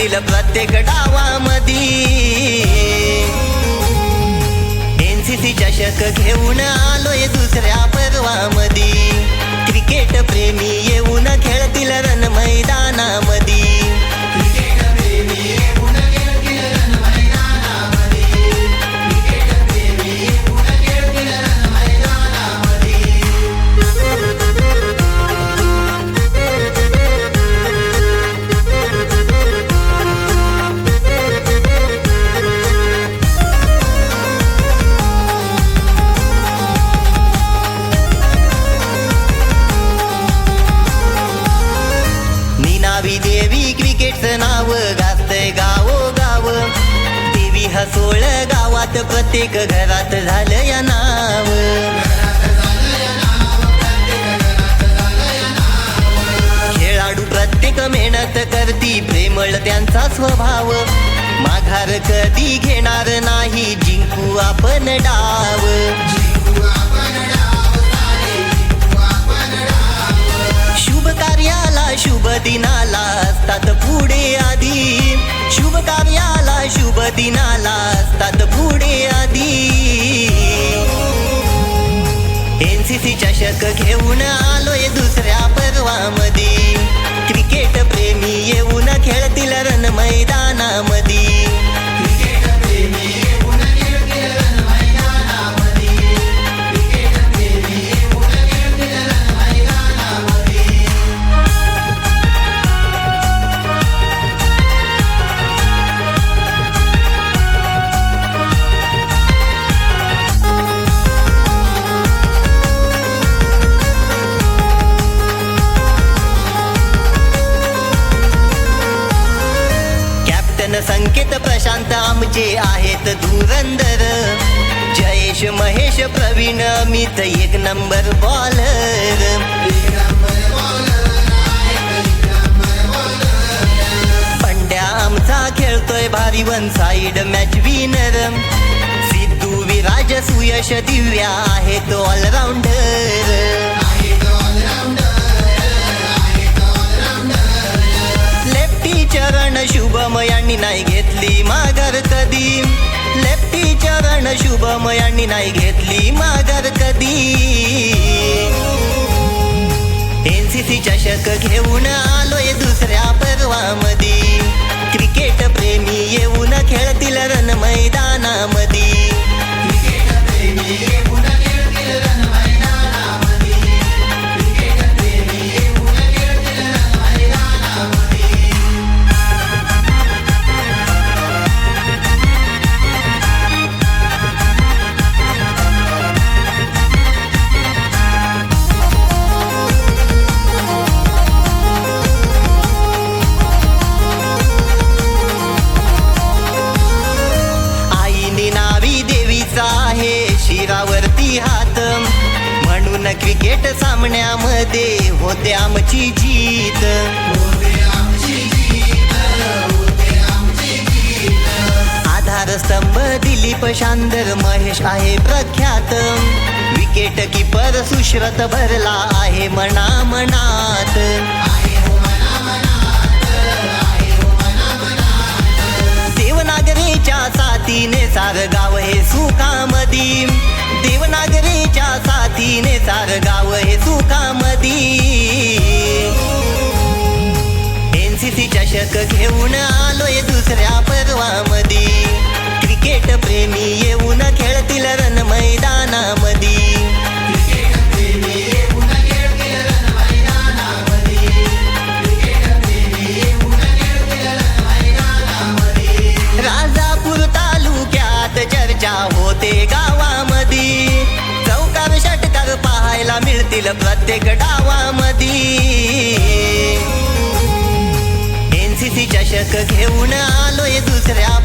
मिळतील प्रत्येक डावामध्ये। NCC चषक घेऊन आलोय दुसऱ्या पर्वामध्ये। क्रिकेट प्रेमी येऊन खेळतील रण मैदानामध्ये। देवी क्रिकेटचं नाव गाजतंय गावोगाव। देवी हसोळ गावात प्रत्येक घरात झालं या नाव। खेळाडू प्रत्येक मेहनत करती प्रेमळ त्यांचा स्वभाव। माघार कधी घेणार नाही जिंकू आपण डाव। शुभ कार्याला शुभ दिनाला असतात पुढे आधी। शुभ कार्याला शुभ दिनाला असतात पुढे आधी। NCC चषक घेऊन आलोय दुसऱ्या पर्वामध्ये। क्रिकेट प्रेमी येऊन खेळतील रण मैदानामध्ये। संकेत प्रशांत आमचे आहेत धुरंधर। जयेश महेश प्रवीण अमित एक नंबर बॉलर। पंड्या आमचा खेळतोय भारी one side match winner. Sidhu Viraj Suyash Divya आहेत ऑलराऊंडर। चरण शुभम यांनी नाही घेतली माघार कधी। लेफ्टी चरण शुभम यांनी नाही घेतली माघार कधी। NCC चषक घेऊन आलोय दुसऱ्या पर्वामध्ये। क्रिकेट प्रेमी येऊन खेळतील रण मैदानामध्ये। शिरावरती हात म्हणून क्रिकेट सामन्यामध्ये होते आमची जीत। आधारस्तंभ दिलीप शांदर महेश आहे प्रख्यात। विकेट कीपर सुश्रत भरला आहे मनामनात। देवनागरीच्या साथीने सार गाव हे सुखामधी। देवनागरीच्या साथीने सार गाव हे सुखामधी। NCC चषक घेऊन आलोय दुसऱ्या पर्वामध्ये। क्रिकेट प्रेमी येऊन खेळतील रण मैदानामध्ये। राजापूर तालुक्यात चर्चा होते गावामध्ये। चौकार षटकार पाहायला मिळतील प्रत्येक डावामध्ये। NCC चषक घेऊन आलोय दुसऱ्या